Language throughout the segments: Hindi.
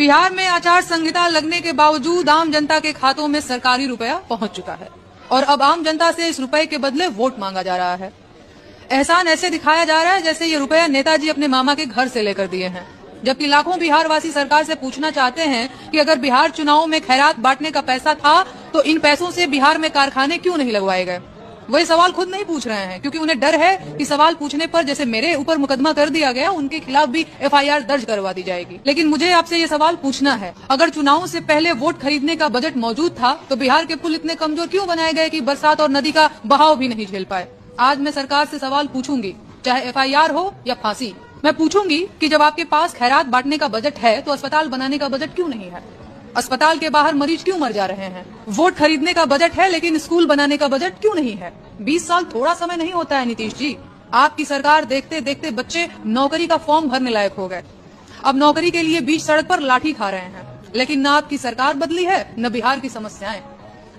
बिहार में आचार संहिता लगने के बावजूद आम जनता के खातों में सरकारी रुपया पहुंच चुका है और अब आम जनता से इस रुपए के बदले वोट मांगा जा रहा है। एहसान ऐसे दिखाया जा रहा है जैसे ये रुपया नेताजी अपने मामा के घर से लेकर दिए हैं, जबकि लाखों बिहार वासी सरकार से पूछना चाहते हैं कि अगर बिहार चुनाव में खैरात बांटने का पैसा था तो इन पैसों से बिहार में कारखाने क्यों नहीं लगवाए गए। वो ये सवाल खुद नहीं पूछ रहे हैं क्योंकि उन्हें डर है कि सवाल पूछने पर जैसे मेरे ऊपर मुकदमा कर दिया गया, उनके खिलाफ भी FIR दर्ज करवा दी जाएगी। लेकिन मुझे आपसे ये सवाल पूछना है, अगर चुनाव से पहले वोट खरीदने का बजट मौजूद था तो बिहार के पुल इतने कमजोर क्यों बनाए गए कि बरसात और नदी का बहाव भी नहीं झेल पाए। आज मैं सरकार से सवाल पूछूंगी, चाहे FIR हो या फांसी। मैं पूछूंगी कि जब आपके पास खैरात बांटने का बजट है तो अस्पताल बनाने का बजट क्यों नहीं है। अस्पताल के बाहर मरीज क्यों मर जा रहे हैं। वोट खरीदने का बजट है लेकिन स्कूल बनाने का बजट क्यों नहीं है। 20 साल थोड़ा समय नहीं होता है नीतीश जी। आपकी सरकार देखते देखते बच्चे नौकरी का फॉर्म भरने लायक हो गए। अब नौकरी के लिए बीच सड़क पर लाठी खा रहे हैं, लेकिन न आपकी सरकार बदली है न बिहार की समस्याएं।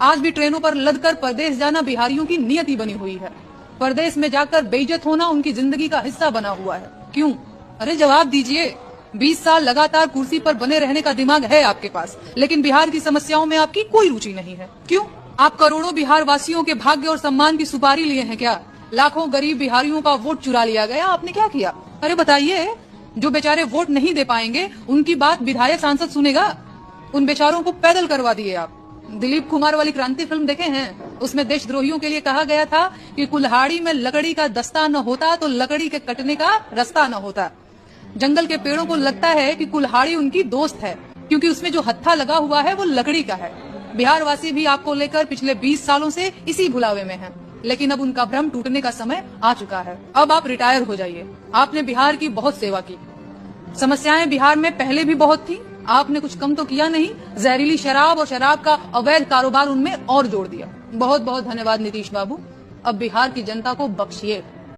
आज भी ट्रेनों पर लदकर परदेश जाना बिहारियों की नियति बनी हुई है। परदेश में जाकर बेइज्जत होना उनकी जिंदगी का हिस्सा बना हुआ है। क्यों? अरे जवाब दीजिए। 20 साल लगातार कुर्सी पर बने रहने का दिमाग है आपके पास, लेकिन बिहार की समस्याओं में आपकी कोई रुचि नहीं है। क्यों? आप करोड़ों बिहार वासियों के भाग्य और सम्मान की सुपारी लिए हैं क्या? लाखों गरीब बिहारियों का वोट चुरा लिया गया, आपने क्या किया? अरे बताइए, जो बेचारे वोट नहीं दे पाएंगे उनकी बात विधायक सांसद सुनेगा? उन बेचारों को पैदल करवा दिए आप। दिलीप कुमार वाली क्रांति फिल्म देखे हैं? उसमें देशद्रोहियों के लिए कहा गया था कि कुल्हाड़ी में लकड़ी का दस्ता न होता तो लकड़ी के कटने का रास्ता न होता। जंगल के पेड़ों को लगता है कि कुल्हाड़ी उनकी दोस्त है क्योंकि उसमें जो हत्था लगा हुआ है वो लकड़ी का है। बिहार वासी भी आपको लेकर पिछले 20 सालों से इसी भुलावे में हैं, लेकिन अब उनका भ्रम टूटने का समय आ चुका है। अब आप रिटायर हो जाइए। आपने बिहार की बहुत सेवा की। समस्याएं बिहार में पहले भी बहुत थी, आपने कुछ कम तो किया नहीं। जहरीली शराब और शराब का अवैध कारोबार उनमें और जोड़ दिया। बहुत बहुत धन्यवाद नीतीश बाबू। अब बिहार की जनता को बख्शिए।